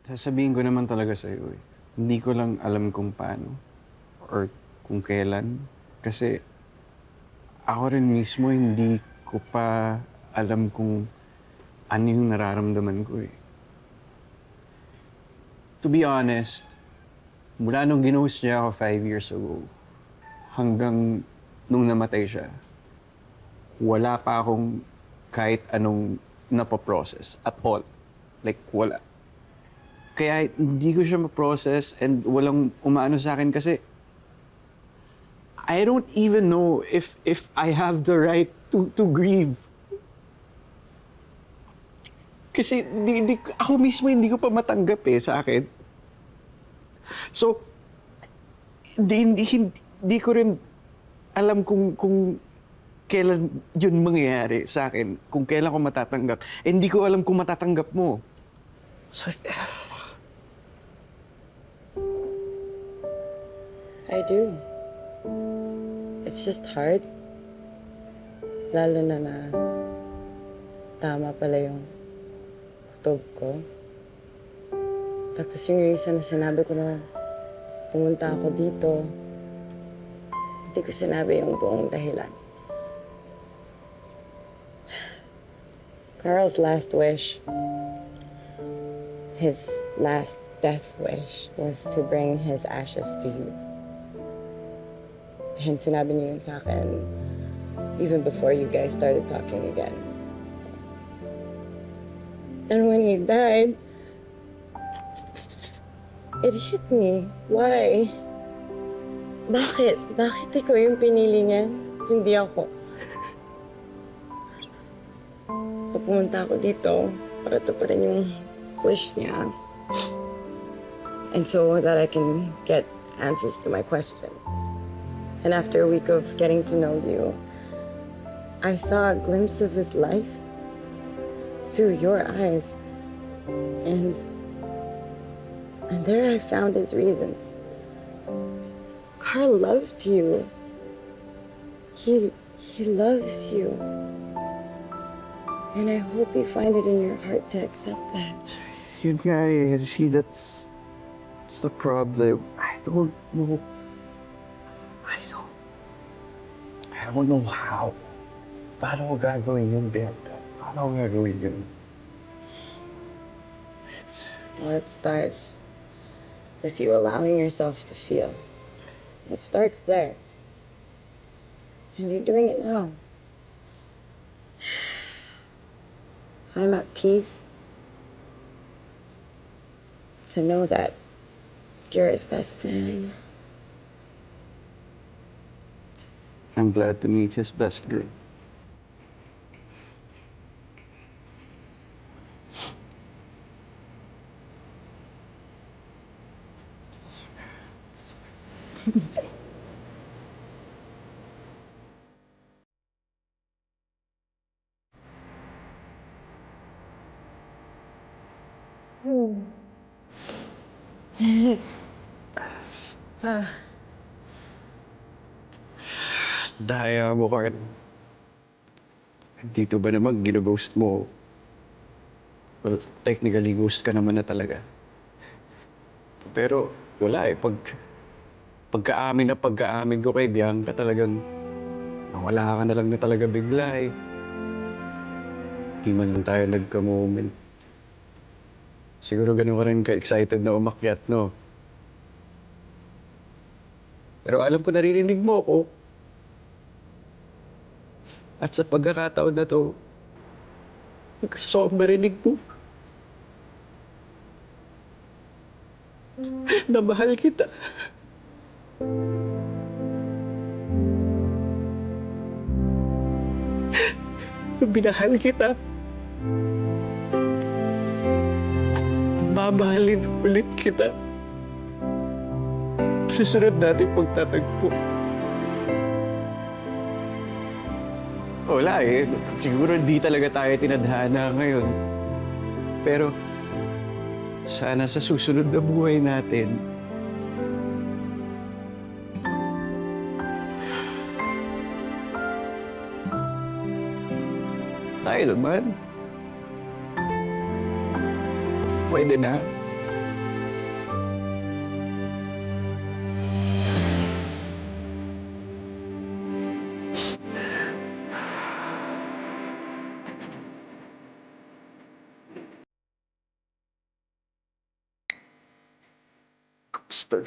Sasabihin ko naman talaga sa'yo eh. Hindi ko lang alam kung paano or kung kailan. Kasi ako rin mismo hindi ko pa alam kung ano yung nararamdaman ko eh. To be honest, mula nung ginost niya ako 5 years ago, hanggang nung namatay siya, wala pa akong kahit anong napaprocess at all. Like, wala. Kaya hindi ko siya ma-process and walang umaano sa akin kasi I don't even know if I have the right to grieve. Kasi ako mismo hindi ko pa matanggap eh sa akin. So, hindi ko rin alam kung kailan yun mangyayari sa akin, kung kailan ko matatanggap. Eh, hindi ko alam kung matatanggap mo. So, I do. It's just hard. Lalo na tama pala yung kutob ko. Tapos yung reason na sinabi ko na pumunta ako dito, hindi ko sinabi yung buong dahilan. Carl's last wish, his last death wish, was to bring his ashes to you. And sinabi niyo yun sa akin even before you guys started talking again. So. And when he died, it hit me. Why? Bakit? Bakit ikaw yung pinili niya? Hindi ako. Pumunta ako dito para tuparin yung wish niya. And so that I can get answers to my questions. And after a week of getting to know you, I saw a glimpse of his life through your eyes. And there I found his reasons. Carl loved you. He loves you. And I hope you find it in your heart to accept that. yun nga eh. See, that's the problem. I don't know. I don't know how. Paano ko gagawin yun, Bianca? Paano ko gagawin yun? Well, it starts with you allowing yourself to feel. It starts there. And you're doing it now. I'm at peace to know that you're his best man. I'm glad to meet his best girl. Daya mo, Carl. Dito ba naman gino-ghost mo? Well, technically, ghost ka naman na talaga. Pero wala eh. Pagkaamin ko kay Bianca, talagang nawala ka na lang na talaga bigla eh. Di man lang tayo nagka-moment. Siguro ganun ka rin ka-excited na umakyat, no? Pero alam ko naririnig mo ako. At sa pagkakataon na to, gusto kong marinig mo. Na mahal kita. Binahal kita. Mamahalin ulit kita. Susunod natin pagtatagpo. Wala eh. Siguro di talaga tayo tinadhana ngayon. Pero sana sa susunod na buhay natin, tayo naman. Pwede na. Bastard.